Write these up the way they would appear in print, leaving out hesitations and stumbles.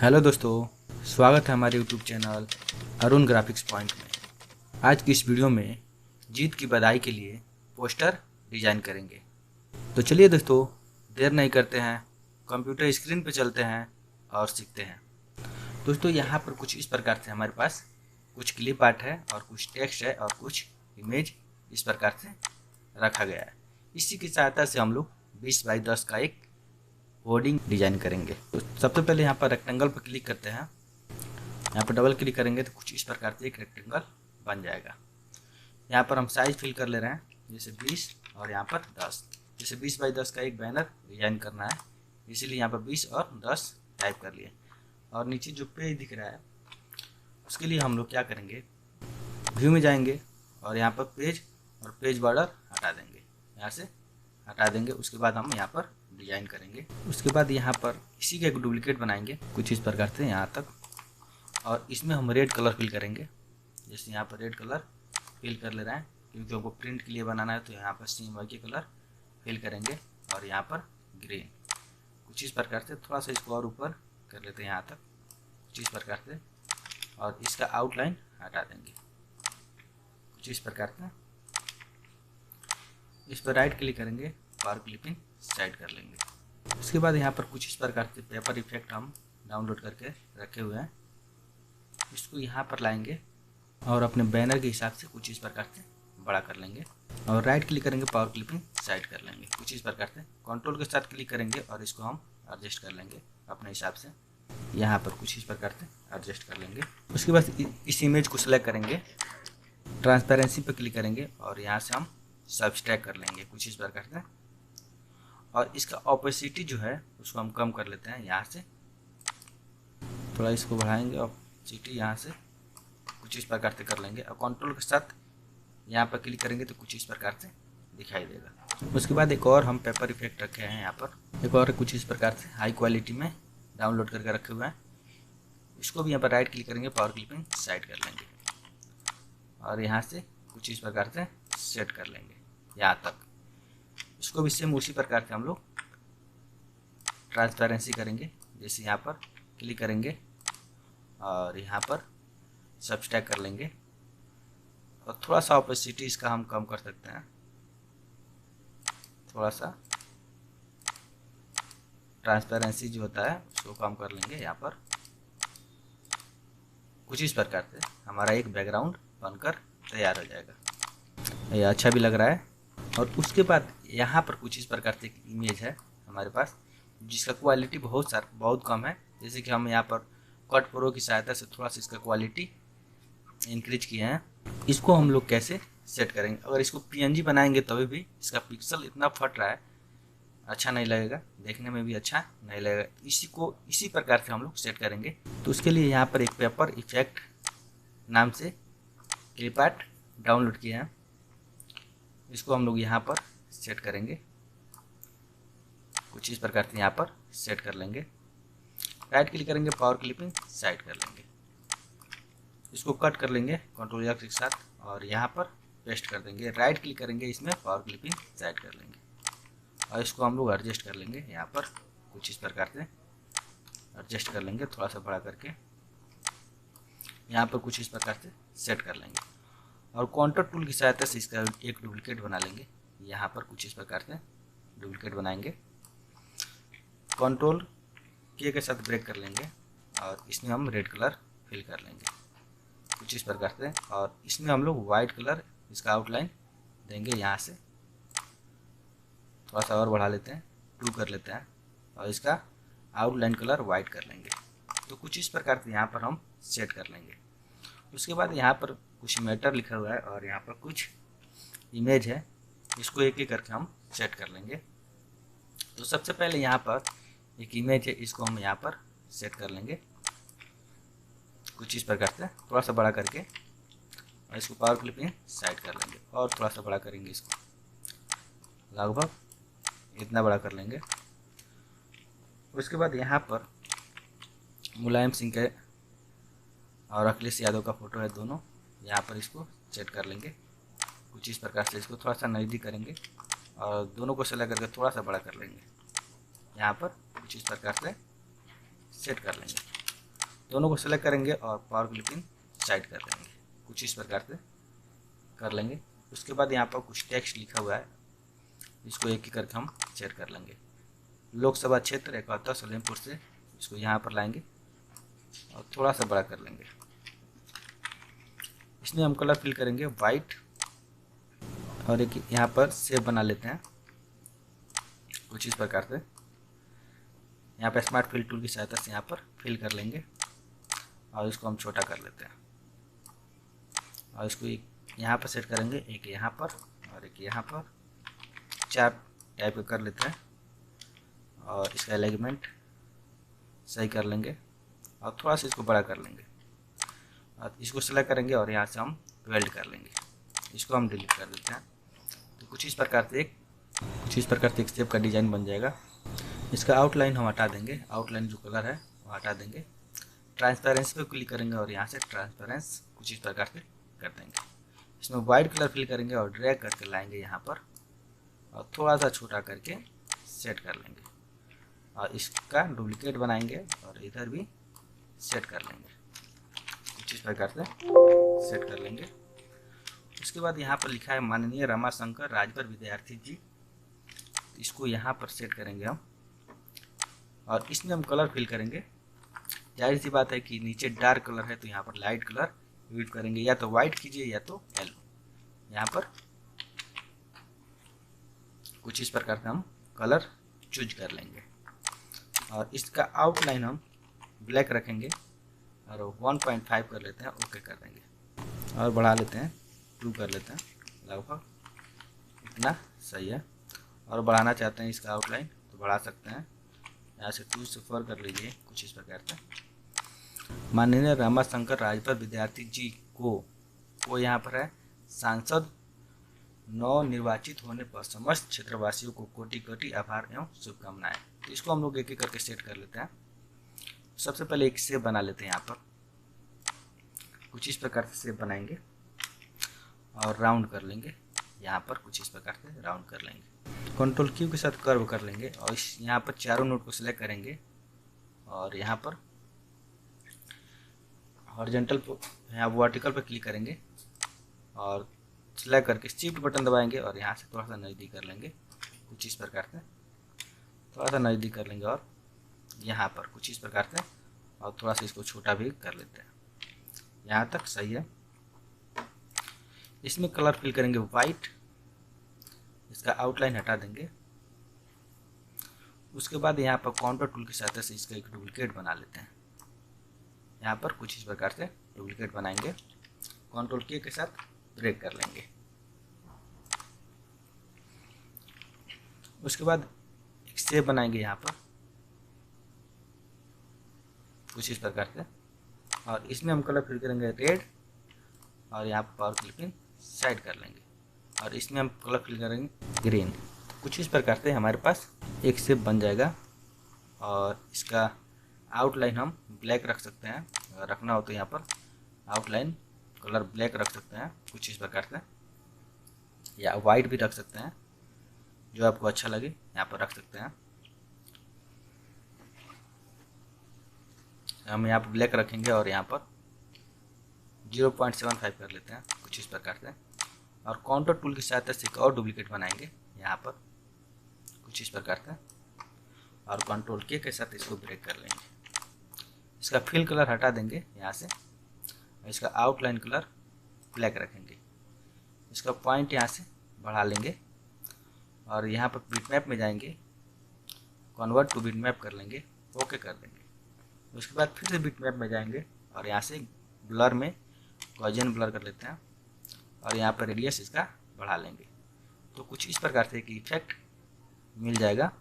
Hello दोस्तों, स्वागत है हमारे YouTube channel Arun graphics point में। आज की इस वीडियो में जीत की बधाई के लिए पोस्टर डिजाइन करेंगे। तो चलिए दोस्तों, देर नहीं करते हैं, कंप्यूटर स्क्रीन पे चलते हैं और सीखते हैं। दोस्तों, यहाँ पर कुछ इस प्रकार से हमारे पास कुछ क्लिप आर्ट है और कुछ टेक्स्ट है और कुछ इमेज इस प्रकार से रखा गया है। इसी की सहायता से हम लोग 20 बाई 10 का एक होर्डिंग डिजाइन करेंगे। तो सबसे पहले यहाँ पर रेक्टेंगल पर क्लिक करते हैं। यहाँ पर डबल क्लिक करेंगे तो कुछ इस प्रकार से एक रेक्टेंगल बन जाएगा। यहाँ पर हम साइज फिल कर ले रहे हैं, जैसे 20 और यहाँ पर 10। जैसे 20 बाई 10 का एक बैनर डिजाइन करना है, इसीलिए यहाँ पर 20 और 10 टाइप कर लिए। और नीचे जो पेज दिख रहा है उसके लिए हम लोग क्या करेंगे, व्यू में जाएंगे और यहाँ पर पेज और पेज बॉर्डर हटा देंगे, यहाँ से हटा देंगे। उसके बाद हम यहाँ पर डिजाइन करेंगे। उसके बाद यहाँ पर इसी का एक डुप्लीकेट बनाएंगे कुछ इस प्रकार से यहाँ तक, और इसमें हम रेड कलर फिल करेंगे। जैसे यहाँ पर रेड कलर फिल कर ले रहे हैं क्योंकि हमको प्रिंट के लिए बनाना है, तो यहाँ पर CMYK के कलर फिल करेंगे और यहाँ पर ग्रीन कुछ इस प्रकार से। थोड़ा सा इसको और ऊपर कर लेते हैं यहाँ तक कुछ इस प्रकार से, और इसका आउटलाइन हटा देंगे कुछ इस प्रकार से। इस पर राइट क्लिक करेंगे, पावर क्लिपिंग साइड कर लेंगे। उसके बाद यहाँ पर कुछ इस प्रकार से पेपर इफेक्ट हम डाउनलोड करके रखे हुए हैं, इसको यहाँ पर लाएंगे और अपने बैनर के हिसाब से कुछ इस प्रकार से बड़ा कर लेंगे और राइट क्लिक करेंगे, पावर क्लिपिंग साइड कर लेंगे कुछ इस प्रकार से। कंट्रोल के साथ क्लिक करेंगे और इसको हम एडजस्ट कर लेंगे अपने हिसाब से, यहाँ पर कुछ इस प्रकार से एडजस्ट कर लेंगे। उसके बाद इस इमेज को सिलेक्ट करेंगे, ट्रांसपेरेंसी पर क्लिक करेंगे और यहाँ से हम सब्सट्रैक्ट कर लेंगे कुछ इस प्रकार से। और इसका ऑपेसिटी जो है उसको हम कम कर लेते हैं, यहाँ से थोड़ा इसको बढ़ाएंगे, ऑपेसिटी यहाँ से कुछ इस प्रकार से कर लेंगे और कंट्रोल के साथ यहाँ पर क्लिक करेंगे तो कुछ इस प्रकार से दिखाई देगा। उसके बाद एक और हम पेपर इफेक्ट रखे हैं, यहाँ पर एक और कुछ इस प्रकार से हाई क्वालिटी में डाउनलोड करके रखे हुए हैं। इसको भी यहाँ पर राइट क्लिक करेंगे, पावर क्लिपिंग साइड कर लेंगे और यहाँ से कुछ इस प्रकार से सेट कर लेंगे यहाँ तक। इसको भी सेम उसी प्रकार से हम लोग ट्रांसपेरेंसी करेंगे। जैसे यहाँ पर क्लिक करेंगे और यहाँ पर सब्सट्रैक्ट कर लेंगे और थोड़ा सा ऑपेसिटी इसका हम कम कर सकते हैं, थोड़ा सा ट्रांसपेरेंसी जो होता है उसको कम कर लेंगे। यहाँ पर कुछ इस प्रकार से हमारा एक बैकग्राउंड बनकर तैयार हो जाएगा, ये अच्छा भी लग रहा है। और उसके बाद यहाँ पर कुछ इस प्रकार से एक इमेज है हमारे पास जिसका क्वालिटी बहुत कम है। जैसे कि हम यहाँ पर कट प्रो की सहायता से थोड़ा सा इसका क्वालिटी इंक्रीज किए हैं। इसको हम लोग कैसे सेट करेंगे, अगर इसको PNG बनाएंगे तभी भी इसका पिक्सल इतना फट रहा है, अच्छा नहीं लगेगा, देखने में भी अच्छा नहीं लगेगा। इसी प्रकार से हम लोग सेट करेंगे। तो उसके लिए यहाँ पर एक पेपर इफेक्ट नाम से क्लिप आर्ट डाउनलोड किए हैं, इसको हम लोग यहाँ पर सेट करेंगे कुछ इस प्रकार से, यहाँ पर सेट कर लेंगे। राइट क्लिक करेंगे, पावर क्लिपिंग साइड कर लेंगे, इसको कट कर लेंगे कंट्रोल X के साथ और यहाँ पर पेस्ट कर देंगे। राइट क्लिक करेंगे, इसमें पावर क्लिपिंग साइड कर लेंगे और इसको हम लोग एडजस्ट कर लेंगे यहाँ पर कुछ इस प्रकार से एडजस्ट कर लेंगे, थोड़ा सा बड़ा करके यहाँ पर कुछ इस प्रकार से सेट कर लेंगे। और काउंटर टूल की सहायता से इसका एक डुप्लीकेट बना लेंगे, यहाँ पर कुछ इस प्रकार से डुप्लीकेट बनाएंगे। कंट्रोल K के साथ ब्रेक कर लेंगे और इसमें हम रेड कलर फिल कर लेंगे कुछ इस प्रकार से, और इसमें हम लोग वाइट कलर इसका आउटलाइन देंगे। यहाँ से थोड़ा सा और बढ़ा लेते हैं, 2 कर लेते हैं और इसका आउटलाइन कलर वाइट कर लेंगे। तो कुछ इस प्रकार से यहाँ पर हम सेट कर लेंगे। उसके बाद यहाँ पर कुछ मैटर लिखा हुआ है और यहाँ पर कुछ इमेज है, इसको एक एक करके हम सेट कर लेंगे। तो सबसे पहले यहाँ पर एक इमेज है, इसको हम यहाँ पर सेट कर लेंगे कुछ इस प्रकार से, थोड़ा सा बड़ा करके, और इसको पावर क्लिपिंग साइड कर लेंगे और थोड़ा सा बड़ा करेंगे, इसको लगभग इतना बड़ा कर लेंगे। उसके बाद यहाँ पर मुलायम सिंह के और अखिलेश यादव का फोटो है, दोनों यहाँ पर इसको सेट कर लेंगे कुछ इस प्रकार से। इसको थोड़ा सा नज़दीक करेंगे और दोनों को सेलेक्ट करके थोड़ा सा बड़ा कर लेंगे, यहाँ पर कुछ इस प्रकार से सेट कर लेंगे। दोनों को सेलेक्ट करेंगे और पावर क्लिपिंग साइड कर लेंगे, कुछ इस प्रकार से कर लेंगे। उसके बाद यहाँ पर कुछ टेक्स्ट लिखा हुआ है, इसको एक एक करके हम सेट कर लेंगे। लोकसभा क्षेत्र 71 सलेमपुर से इसको यहाँ पर लाएंगे और थोड़ा सा बड़ा कर लेंगे। इसमें हम कलर फिल करेंगे वाइट, और एक यहाँ पर शेप बना लेते हैं कुछ इस प्रकार से। यहाँ पर स्मार्ट फिल टूल की सहायता से यहाँ पर फिल कर लेंगे और इसको हम छोटा कर लेते हैं और इसको एक यहाँ पर सेट करेंगे, एक यहाँ पर और एक यहाँ पर, 4 टाइप का कर लेते हैं और इसका एलिग्नमेंट सही कर लेंगे और थोड़ा सा इसको बड़ा कर लेंगे और इसको सेलेक्ट करेंगे और यहाँ से हम वेल्ड कर लेंगे। इसको हम डिलीट कर देते हैं। तो कुछ इस प्रकार से एक शेप का डिज़ाइन बन जाएगा। इसका आउटलाइन हम हटा देंगे, आउटलाइन जो कलर है वो हटा देंगे। ट्रांसपेरेंसी पे क्लिक करेंगे और यहाँ से ट्रांसपेरेंस कुछ इस प्रकार से कर देंगे। इसमें वाइट कलर फिल करेंगे और ड्रैग करके लाएंगे यहाँ पर और थोड़ा सा छोटा करके सेट कर लेंगे और इसका डुप्लीकेट बनाएंगे और इधर भी सेट कर लेंगे, कुछ इस प्रकार से सेट कर लेंगे। उसके बाद यहाँ पर लिखा है माननीय रमाशंकर राजभर विद्यार्थी जी, इसको यहाँ पर सेट करेंगे हम और इसमें हम कलर फिल करेंगे। जाहिर सी बात है कि नीचे डार्क कलर है तो यहाँ पर लाइट कलर यूज करेंगे, या तो वाइट कीजिए या तो येलो। यहाँ पर कुछ इस प्रकार से हम कलर चूज कर लेंगे और इसका आउटलाइन हम ब्लैक रखेंगे और 1.5 कर लेते हैं, ओके कर देंगे और बढ़ा लेते हैं 2 कर लेते हैं, लगभग इतना सही है। और बढ़ाना चाहते हैं इसका आउटलाइन तो बढ़ा सकते हैं, यहाँ से 2 से 4 कर लीजिए, कुछ इस प्रकार से। माननीय रमाशंकर राजभर विद्यार्थी जी को यहाँ पर है सांसद नव निर्वाचित होने पर समस्त क्षेत्रवासियों को कोटि कोटि आभार एवं शुभकामनाएं। तो इसको हम लोग एक एक करके सेट कर लेते हैं। सबसे पहले एक शेप बना लेते हैं, यहाँ पर कुछ इस प्रकार से शेप बनाएंगे और राउंड कर लेंगे, यहाँ पर कुछ इस प्रकार से राउंड कर लेंगे। कंट्रोल क्यू के साथ कर्व कर लेंगे और इस यहाँ पर चारों नोड को सिलेक्ट करेंगे और यहाँ पर हॉरिजॉन्टल यहाँ वर्टिकल पर क्लिक करेंगे और सिलेक्ट करके शिफ्ट बटन दबाएंगे और यहाँ से थोड़ा सा नज़दीक कर लेंगे, कुछ इस प्रकार से थोड़ा सा नज़दीक कर लेंगे और यहाँ पर कुछ इस प्रकार से और थोड़ा सा इसको छोटा भी कर लेते हैं। यहाँ तक सही है। इसमें कलर फिल करेंगे वाइट, इसका आउटलाइन हटा देंगे। उसके बाद यहाँ पर काउंटर टूल की सहायता से इसका एक डुप्लीकेट बना लेते हैं। यहाँ पर कुछ इस प्रकार से डुप्लीकेट बनाएंगे, कंट्रोल की के साथ ब्रेक कर लेंगे। उसके बाद एक शेप बनाएंगे यहाँ पर कुछ इस प्रकार से और इसमें हम कलर फिल करेंगे रेड और यहाँ पर पावर क्लिपिंग साइड कर लेंगे और इसमें हम कलर फिल करेंगे ग्रीन। कुछ इस प्रकार से हमारे पास एक शेप बन जाएगा और इसका आउटलाइन हम ब्लैक रख सकते हैं, अगर रखना हो तो यहाँ पर आउटलाइन कलर ब्लैक रख सकते हैं कुछ इस प्रकार से, या वाइट भी रख सकते हैं, जो आपको अच्छा लगे यहाँ पर रख सकते हैं। हम यहाँ पर ब्लैक रखेंगे और यहाँ पर 0.75 कर लेते हैं कुछ इस प्रकार से और काउंटर टूल की सहायता से एक और डुप्लीकेट बनाएंगे यहाँ पर कुछ इस प्रकार से और कंट्रोल के साथ इसको ब्रेक कर लेंगे। इसका फिल कलर हटा देंगे यहाँ से, इसका आउटलाइन कलर ब्लैक रखेंगे। इसका पॉइंट यहाँ से बढ़ा लेंगे और यहाँ पर बिटमैप में जाएंगे, कन्वर्ट टू बिटमैप कर लेंगे, ओके कर देंगे। उसके बाद फिर से बिटमैप में जाएंगे और यहाँ से ब्लर में गॉसियन ब्लर कर लेते हैं और यहाँ पर रेडियस इसका बढ़ा लेंगे। तो कुछ इस प्रकार से एक इफेक्ट मिल जाएगा,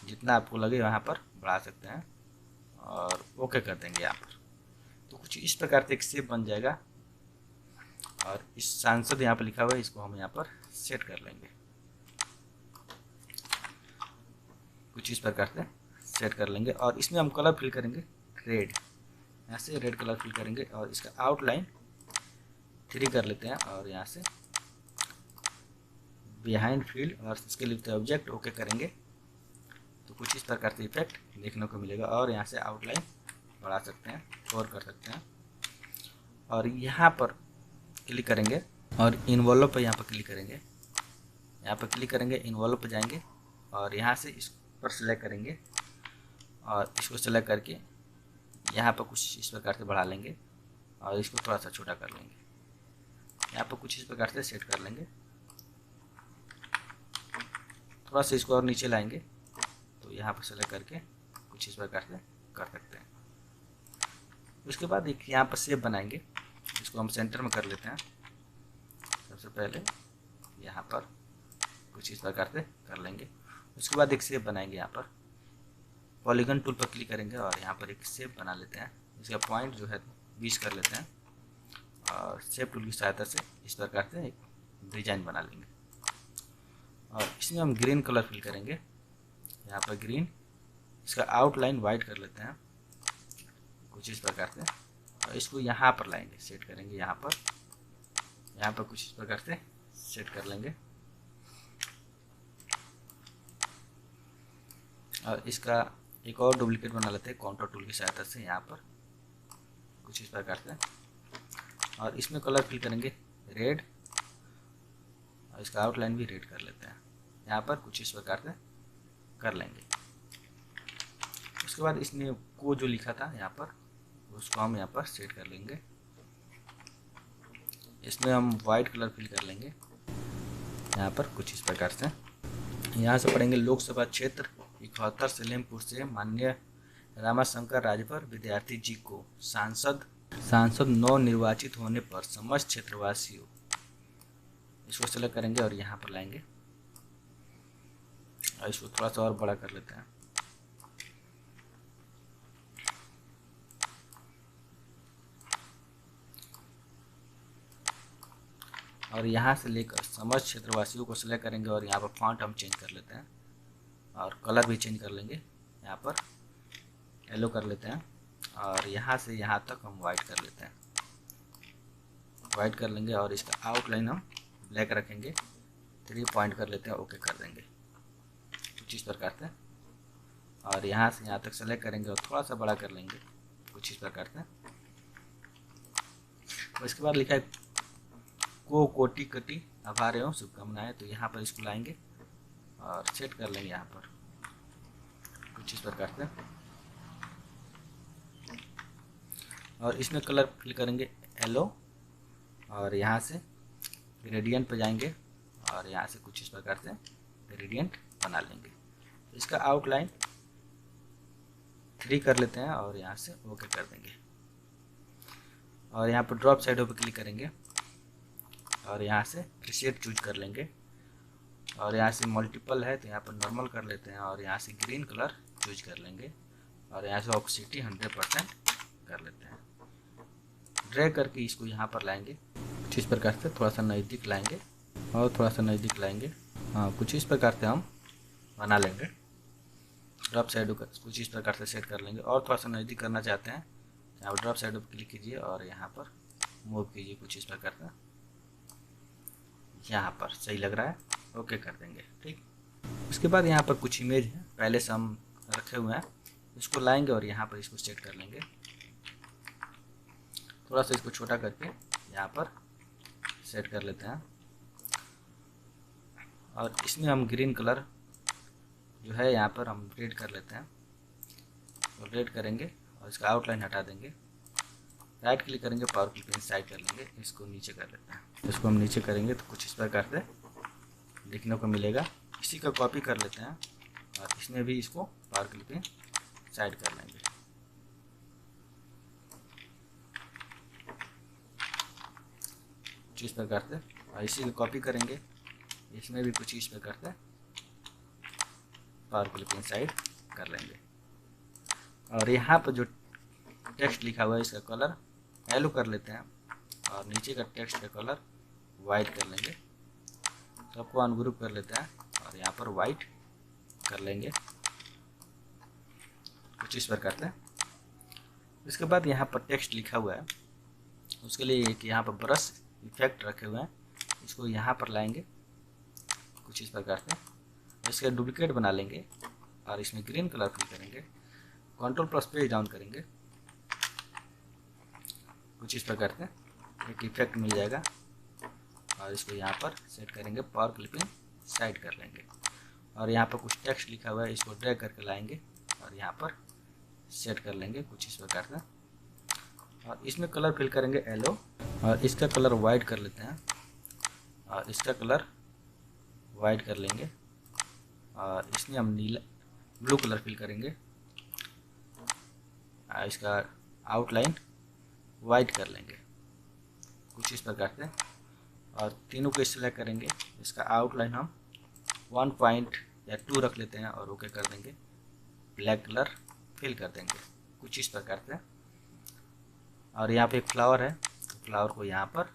जितना आपको लगे वहाँ पर बढ़ा सकते हैं और ओके कर देंगे यहाँ पर। तो कुछ इस प्रकार से एक शेप बन जाएगा और इस सांसद यहाँ पर लिखा हुआ है, इसको हम यहाँ पर सेट कर लेंगे, कुछ इस प्रकार से सेट कर लेंगे और इसमें हम कलर फिल करेंगे रेड, यहाँ से रेड कलर फिल करेंगे और इसका आउटलाइन 3 कर लेते हैं और यहाँ से बिहाइंड फील्ड और इसके लिखते हैं ऑब्जेक्ट, ओके करेंगे। तो कुछ इस प्रकार से इफेक्ट देखने को मिलेगा और यहाँ से आउटलाइन बढ़ा सकते हैं, और कर सकते हैं। और यहाँ पर क्लिक करेंगे और इन्वॉल्व पर यहाँ पर क्लिक करेंगे। यहाँ पर क्लिक करेंगे, इन्वॉल्व पर जाएंगे और यहाँ से इस पर सेलेक्ट करेंगे और इसको सेलेक्ट करके यहाँ पर कुछ इस प्रकार से बढ़ा लेंगे और इसको थोड़ा सा छोटा कर लेंगे। यहाँ पर कुछ इस प्रकार से सेट कर लेंगे। थोड़ा सा इसको और नीचे लाएंगे तो यहाँ पर सेलेक्ट करके कुछ इस प्रकार से कर सकते हैं। उसके बाद एक यहाँ पर शेप बनाएंगे, इसको हम सेंटर में कर लेते हैं। सबसे पहले यहाँ पर कुछ इस प्रकार से कर लेंगे। उसके बाद एक शेप बनाएंगे, यहाँ पर पॉलीगन टूल पर क्लिक करेंगे और यहाँ पर एक शेप बना लेते हैं। इसका पॉइंट जो है 20 कर लेते हैं और शेप टूल की सहायता से इस प्रकार से एक डिजाइन बना लेंगे। और इसमें हम ग्रीन कलर फिल करेंगे, यहाँ पर ग्रीन, इसका आउटलाइन वाइट कर लेते हैं कुछ इस प्रकार से और इसको यहाँ पर लाएंगे, सेट करेंगे यहाँ पर कुछ इस प्रकार से सेट कर लेंगे। और इसका एक और डुप्लीकेट बना लेते हैं काउंटर टूल की सहायता से, यहाँ पर कुछ इस प्रकार से। और इसमें कलर फिल करेंगे रेड और इसका आउटलाइन भी रेड कर लेते हैं, यहाँ पर कुछ इस प्रकार से कर लेंगे। उसके बाद इसमें को जो लिखा था यहाँ पर, उसको हम यहाँ पर सेट कर लेंगे। इसमें हम वाइट कलर फिल कर लेंगे यहाँ पर कुछ इस प्रकार से। यहाँ से पढ़ेंगे लोकसभा क्षेत्र 71 सलेमपुर से माननीय रामाशंकर राजभर विद्यार्थी जी को सांसद नव निर्वाचित होने पर समस्त क्षेत्रवासियों, इसको सेलेक्ट करेंगे और यहाँ पर लाएंगे और इसको थोड़ा सा और बड़ा कर लेते हैं। और यहाँ से लेकर समस्त क्षेत्रवासियों को सेलेक्ट करेंगे और यहाँ पर फॉन्ट हम चेंज कर लेते हैं और कलर भी चेंज कर लेंगे। यहाँ पर येलो कर लेते हैं और यहाँ से यहाँ तक हम वाइट कर लेते हैं, वाइट कर लेंगे। और इसका आउटलाइन हम ब्लैक रखेंगे, 3 पॉइंट कर लेते हैं, ओके कर देंगे कुछ इस प्रकार से। और यहाँ से यहाँ तक सेलेक्ट करेंगे और थोड़ा सा बड़ा कर लेंगे कुछ इस प्रकार से। और इसके बाद लिखा है को कोटि कटी आभार एवं शुभकामनाएं, तो यहाँ पर इसको लाएंगे और सेट कर लेंगे यहाँ पर कुछ इस प्रकार से। और इसमें कलर फिल करेंगे येलो और यहाँ से ग्रेडियंट पर जाएंगे और यहाँ से कुछ इस प्रकार से ग्रेडियंट बना लेंगे। इसका आउटलाइन 3 कर लेते हैं और यहाँ से ओके कर देंगे। और यहाँ पर ड्रॉप साइडों पर क्लिक करेंगे और यहाँ से प्रीसेट चूज कर लेंगे। और यहाँ से मल्टीपल है तो यहाँ पर नॉर्मल कर लेते हैं और यहाँ से ग्रीन कलर चूज कर लेंगे और यहाँ से ऑप्सिटी 100% कर लेते हैं। ड्रैग करके इसको यहाँ पर लाएंगे कुछ इस प्रकार से, थोड़ा सा नज़दीक लाएंगे और थोड़ा सा नज़दीक लाएंगे। हाँ, कुछ इस प्रकार से हम बना लेंगे। ड्रॉप साइडों का कुछ इस प्रकार से सेट कर लेंगे। और थोड़ा सा नज़दीक करना चाहते हैं, यहाँ पर ड्रॉप साइडों पर क्लिक कीजिए और यहाँ पर मूव कीजिए कुछ इस प्रकार से। यहाँ पर सही लग रहा है, ओके कर देंगे। ठीक, उसके बाद यहाँ पर कुछ इमेज है पहले से हम रखे हुए हैं, इसको लाएंगे और यहाँ पर इसको सेट कर लेंगे। थोड़ा सा इसको छोटा करके यहाँ पर सेट कर लेते हैं। और इसमें हम ग्रीन कलर जो है यहाँ पर हम रेड कर लेते हैं, तो रेड करेंगे और इसका आउटलाइन हटा देंगे। राइट क्लिक करेंगे, पावर क्लिक पेन साइड कर लेंगे, इसको नीचे कर लेते हैं। इसको हम नीचे करेंगे तो कुछ इस प्रकार से दिखने को मिलेगा। इसी का कॉपी कर लेते हैं और इसमें भी इसको पावर क्लिक पेन साइड कर लेंगे। कुछ इस प्रकार से, और इसी को कॉपी करेंगे, इसमें भी कुछ इस प्रकार से पावर क्लिक पेन साइड कर लेंगे। और यहाँ पर जो टेक्स्ट लिखा हुआ है इसका कलर येलो कर लेते हैं और नीचे का टेक्स्ट का कलर वाइट कर लेंगे। सबको अनग्रुप कर लेते हैं और यहाँ पर वाइट कर लेंगे कुछ इस प्रकार से। इसके बाद यहाँ पर टेक्स्ट लिखा हुआ है, उसके लिए एक यहाँ पर ब्रश इफेक्ट रखे हुए हैं, इसको यहाँ पर लाएंगे कुछ इस प्रकार से। इसका डुप्लीकेट बना लेंगे और इसमें ग्रीन कलर फिल करेंगे। कंट्रोल प्लस पेज डाउन करेंगे कुछ इस प्रकार से एक इफेक्ट मिल जाएगा और इसको यहाँ पर सेट करेंगे, पावर क्लिपिंग साइड कर लेंगे और यहाँ पर कुछ टेक्स्ट लिखा हुआ है, इसको ड्रैग करके लाएंगे और यहाँ पर सेट कर लेंगे कुछ इस प्रकार से। और इसमें कलर फिल करेंगे येलो और इसका कलर वाइट कर लेते हैं और इसका कलर वाइट कर लेंगे और इसमें हम नीला ब्लू कलर फिल करेंगे, इसका आउटलाइन वाइट कर लेंगे कुछ इस प्रकार से और तीनों को सिलेक्ट करेंगे। इसका आउटलाइन हम 1 पॉइंट या 2 रख लेते हैं और ओके कर देंगे। ब्लैक कलर फिल कर देंगे कुछ इस प्रकार से। और यहाँ पे एक फ्लावर है, फ्लावर को यहाँ पर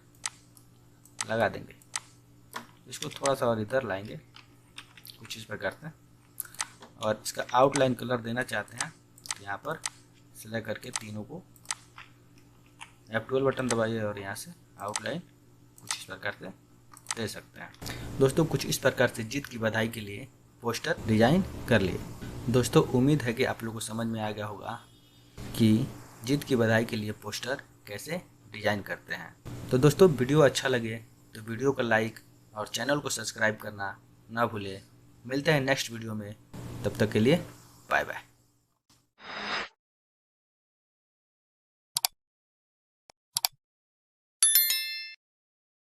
लगा देंगे, इसको थोड़ा सा और इधर लाएंगे कुछ इस प्रकार से। और इसका आउटलाइन कलर देना चाहते हैं तो यहाँ पर सिलेक्ट करके तीनों को F12 बटन दबाइए और यहाँ से आउटलाइन कुछ इस प्रकार से दे सकते हैं। दोस्तों कुछ इस प्रकार से जीत की बधाई के लिए पोस्टर डिजाइन कर लिए। दोस्तों उम्मीद है कि आप लोगों को समझ में आ गया होगा कि जीत की बधाई के लिए पोस्टर कैसे डिजाइन करते हैं। तो दोस्तों वीडियो अच्छा लगे तो वीडियो को लाइक और चैनल को सब्सक्राइब करना ना भूलें। मिलते हैं नेक्स्ट वीडियो में, तब तक के लिए बाय बाय।